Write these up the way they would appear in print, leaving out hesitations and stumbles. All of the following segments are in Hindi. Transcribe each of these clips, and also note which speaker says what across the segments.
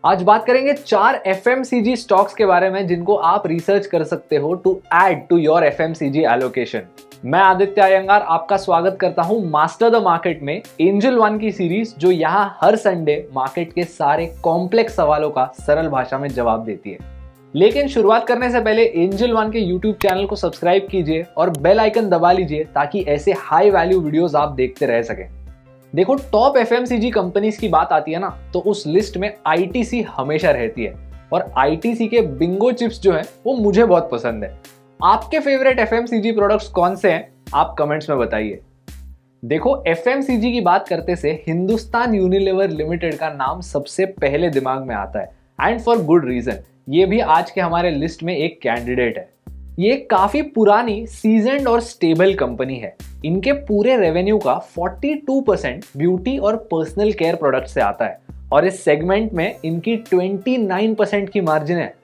Speaker 1: आज बात करेंगे 4 एफएमसीजी स्टॉक्स के बारे में जिनको आप रिसर्च कर सकते हो to add to your FMCG allocation. मैं आदित्य अयंगार आपका स्वागत करता हूं मास्टर द मार्केट में एंजल वन की सीरीज, जो यहां हर संडे मार्केट के सारे कॉम्प्लेक्स सवालों का सरल भाषा में जवाब देती है। लेकिन शुरुआत करने से पहले एंजल वन के यूट्यूब चैनल को सब्सक्राइब कीजिए और बेल आइकन दबा लीजिए ताकि ऐसे हाई वैल्यू वीडियोस आप देखते रह सकें। देखो, टॉप एफएमसीजी कंपनीज की बात आती है ना, तो उस लिस्ट में आईटीसी हमेशा रहती है और आईटीसी के बिंगो चिप्स जो है वो मुझे बहुत पसंद है। आपके फेवरेट एफएमसीजी प्रोडक्ट्स कौन से हैं, आप कमेंट्स में बताइए। देखो, एफएमसीजी की बात करते से हिंदुस्तान यूनिलीवर लिमिटेड का नाम सबसे पहले दिमाग में आता है, एंड फॉर गुड रीजन। ये भी आज के हमारे लिस्ट में एक कैंडिडेट है। ये काफी पुरानी, सीजन्ड और स्टेबल कंपनी है। इनके पूरे रेवेन्यू का 42% ब्यूटी और पर्सनल केयर प्रोडक्ट से आता है और इस सेगमेंट में इनकी 29% की मार्जिन है।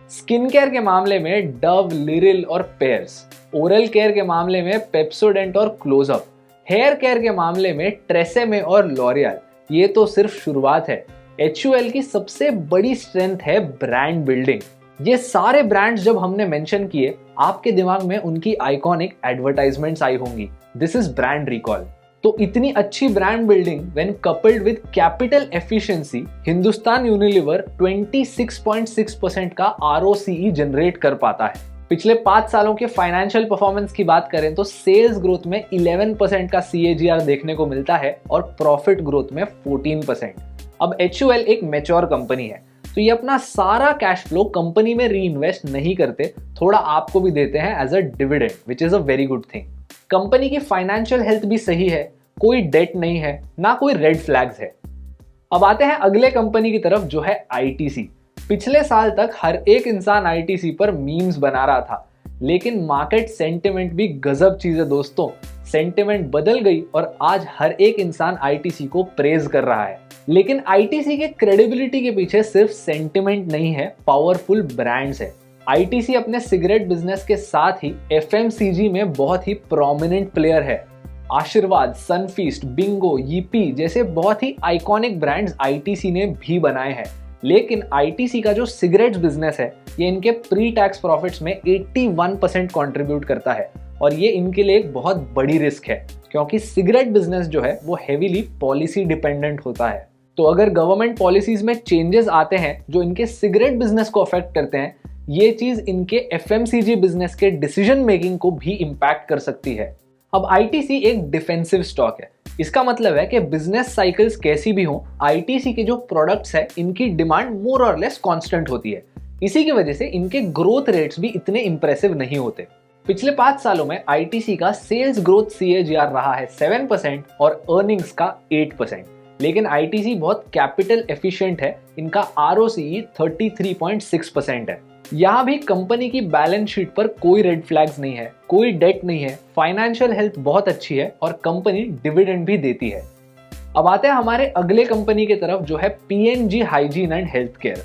Speaker 1: स्किन केयर के मामले में डव, लिरिल और पेयर्स, ओरल केयर के मामले में पेप्सोडेंट और क्लोजअप, हेयर केयर के मामले में ट्रेसेमे और लॉरियल। ये तो सिर्फ शुरुआत है। HUL की सबसे बड़ी स्ट्रेंथ है ब्रांड बिल्डिंग। ये सारे ब्रांड्स जब हमने मेंशन किए, आपके दिमाग में उनकी आइकॉनिक एडवर्टाइजमेंट्स आई होंगी। This is brand recall. तो इतनी अच्छी brand building when coupled with capital efficiency, Hindustan Unilever 26.6% का ROCE जनरेट कर पाता है। पिछले 5 सालों के फाइनेंशियल परफॉर्मेंस की बात करें तो सेल्स ग्रोथ में 11% का CAGR देखने को मिलता है और प्रॉफिट ग्रोथ में 14%। अब HUL एक मैच्योर कंपनी है, तो ये अपना सारा कैश फ्लो कंपनी में री इन्वेस्ट नहीं करते, थोड़ा आपको भी देते हैं as a dividend, which is a very good thing. Company की फाइनेंशियल हेल्थ भी सही है, कोई डेट नहीं है, ना कोई रेड फ्लैग्स है। अब आते हैं अगले कंपनी की तरफ, जो है आईटीसी। पिछले साल तक हर एक इंसान आईटीसी पर मीम्स बना रहा था, लेकिन मार्केट सेंटिमेंट भी गजब चीज है दोस्तों। सेंटिमेंट बदल गई और आज हर एक इंसान आईटीसी को प्रेज कर रहा है। लेकिन आईटीसी के क्रेडिबिलिटी के पीछे सिर्फ सेंटिमेंट नहीं है, पावरफुल ब्रांड्स है। आईटीसी अपने सिगरेट बिजनेस के साथ ही एफएमसीजी में बहुत ही प्रोमिनेंट प्लेयर है। आशीर्वाद, सनफीस्ट, बिंगो, यीपी जैसे बहुत ही आइकॉनिक ब्रांड्स आईटीसी ने भी बनाए हैं। लेकिन आईटीसी का जो सिगरेट्स बिजनेस है, ये इनके प्री टैक्स प्रॉफिट्स में 81% कंट्रीब्यूट करता है और ये इनके लिए एक बहुत बड़ी रिस्क है, क्योंकि सिगरेट बिजनेस जो है वो हेवीली पॉलिसी डिपेंडेंट होता है। तो अगर गवर्नमेंट पॉलिसीज में चेंजेस आते हैं जो इनके सिगरेट बिजनेस को अफेक्ट करते हैं, ये चीज इनके एफएमसीजी बिजनेस के डिसीजन मेकिंग को भी इंपैक्ट कर सकती है। अब आईटीसी एक डिफेंसिव स्टॉक है। इसका मतलब है कि बिजनेस साइकिल्स कैसी भी हो, आईटीसी के जो प्रोडक्ट्स है इनकी डिमांड मोर और लेस कांस्टेंट होती है। इसी की वजह से इनके ग्रोथ रेट्स भी इतने इंप्रेसिव नहीं होते। पिछले 5 सालों में आईटीसी का सेल्स ग्रोथ CAGR रहा है 7% और अर्निंग्स का 8%। लेकिन आईटीसी बहुत कैपिटल एफिशिएंट है, इनका ROCE 33.6% है। यहाँ भी कंपनी की बैलेंस शीट पर कोई रेड फ्लैग्स नहीं है, कोई डेट नहीं है, फाइनेंशियल हेल्थ बहुत अच्छी है और कंपनी डिविडेंड भी देती है। अब आते हैं हमारे अगले कंपनी की तरफ, जो है PNG hygiene and health care.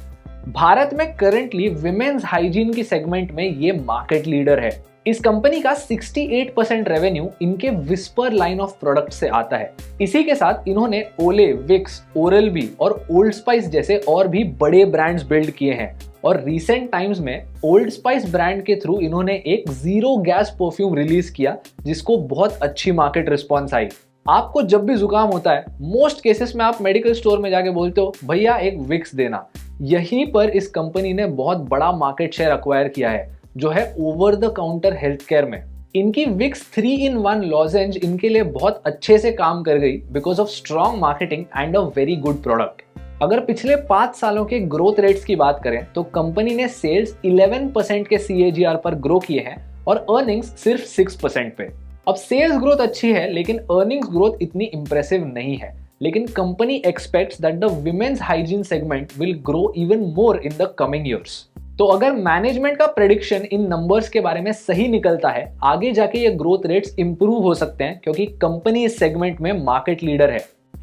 Speaker 1: Bharat में करंटली विमेन्स हाइजीन की सेगमेंट में ये मार्केट लीडर है। इस कंपनी का 68% रेवेन्यू इनके विस्पर लाइन ऑफ प्रोडक्ट से आता है। इसी के साथ इन्होंने ओले, विक्स, ओरल बी और ओल्ड स्पाइस जैसे और भी बड़े ब्रांड्स बिल्ड किए हैं और रिसेंट टाइम्स में ओल्ड स्पाइस ब्रांड के थ्रू इन्होंने एक जीरो गैस परफ्यूम रिलीज किया, जिसको बहुत अच्छी मार्केट रिस्पॉन्स आई। आपको जब भी जुकाम होता है, मोस्ट केसेस में आप मेडिकल स्टोर में जाके बोलते हो भैया एक विक्स देना। यहीं पर इस कंपनी ने बहुत बड़ा मार्केट शेयर अक्वायर किया है, जो है over the counter health care में। इनकी विक्स 3-in-1 लॉजेंज इनके लिए बहुत अच्छे से काम कर गई because of strong marketing and a very good product. अगर पिछले 5 सालों के ग्रोथ रेट्स की बात करें तो कंपनी ने सेल्स 11% के CAGR पर ग्रो किए हैं और अर्निंग्स सिर्फ 6% पे। अब सेल्स ग्रोथ अच्छी है, लेकिन अर्निंग्स ग्रोथ इतनी इंप्रेसिव नहीं है। लेकिन company aspects that the women's hygiene segment will grow even more in the coming years. तो अगर मैनेजमेंट का प्रेडिक्शन इन नंबर्स के बारे में सही निकलता है, आगे जाके ये ग्रोथ रेट्स इंप्रूव हो सकते हैं, क्योंकि कंपनी इस सेगमेंट में मार्केट लीडर है।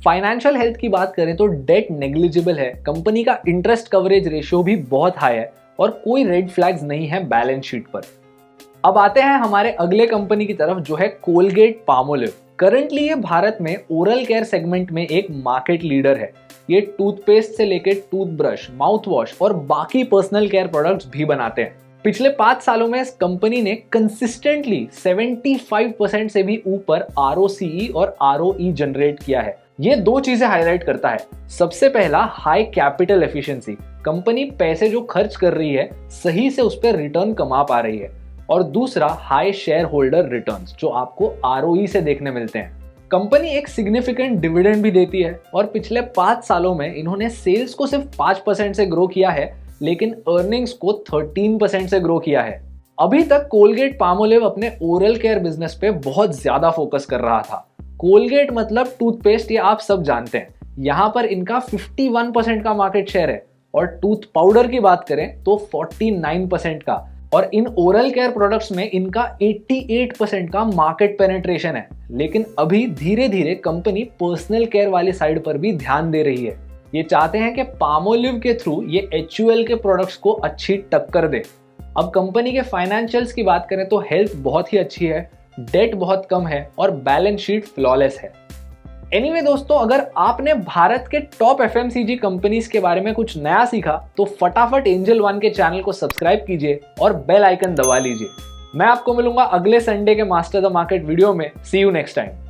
Speaker 1: फाइनेंशियल हेल्थ की बात करें तो डेट नेग्लिजिबल है, कंपनी का इंटरेस्ट कवरेज रेशियो भी बहुत हाई है और कोई रेड फ्लैग्स नहीं है बैलेंस शीट पर। अब आते हैं हमारे अगले कंपनी की तरफ, जो है कोलगेट पामोलिव। करंटली ये भारत में ओरल केयर सेगमेंट में एक मार्केट लीडर है। ये टूथपेस्ट से लेकर टूथब्रश, माउथ वॉश और बाकी पर्सनल केयर प्रोडक्ट्स भी बनाते हैं। पिछले 5 सालों में इस कंपनी ने कंसिस्टेंटली 75% से भी ऊपर ROCE और ROE जनरेट किया है। ये 2 चीजें हाईलाइट करता है। सबसे पहला, हाई कैपिटल एफिशिएंसी। कंपनी पैसे जो खर्च कर रही है सही से उस पर रिटर्न कमा पा रही है। और दूसरा, हाई शेयर होल्डर रिटर्न्स जो आपको ROE से देखने मिलते हैं। कंपनी एक सिग्निफिकेंट डिविडेंड भी देती है और पिछले 5 सालों में इन्होंने सेल्स को सिर्फ 5% से ग्रो किया है, लेकिन अर्निंग्स को 13% से ग्रो किया है। अभी तक कोलगेट पामोलिव अपने ओरल केयर बिजनेस पे बहुत ज्यादा फोकस कर रहा था। कोलगेट मतलब टूथपेस्ट, ये आप सब जानते हैं। यहाँ पर इनका 51% का मार्केट शेयर है और टूथ पाउडर की बात करें तो 49% का। और इन ओरल केयर प्रोडक्ट्स में इनका 88% का मार्केट पेनिट्रेशन है। लेकिन अभी धीरे धीरे कंपनी पर्सनल केयर वाली साइड पर भी ध्यान दे रही है। ये चाहते हैं कि पामोलिव के थ्रू ये HUL के प्रोडक्ट्स को अच्छी टक्कर दे। अब कंपनी के फाइनेंशियल्स की बात करें तो हेल्थ बहुत ही अच्छी है, डेट बहुत कम है और बैलेंस शीट फ्लॉलेस है। एनीवे दोस्तों, अगर आपने भारत के टॉप FMCG कंपनीज के बारे में कुछ नया सीखा तो फटाफट एंजल वन के चैनल को सब्सक्राइब कीजिए और बेल आइकन दबा लीजिए। मैं आपको मिलूंगा अगले संडे के मास्टर द मार्केट वीडियो में। See you next time.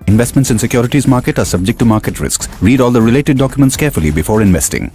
Speaker 2: Investments in securities market are subject to market risks. Read all the related documents carefully before investing.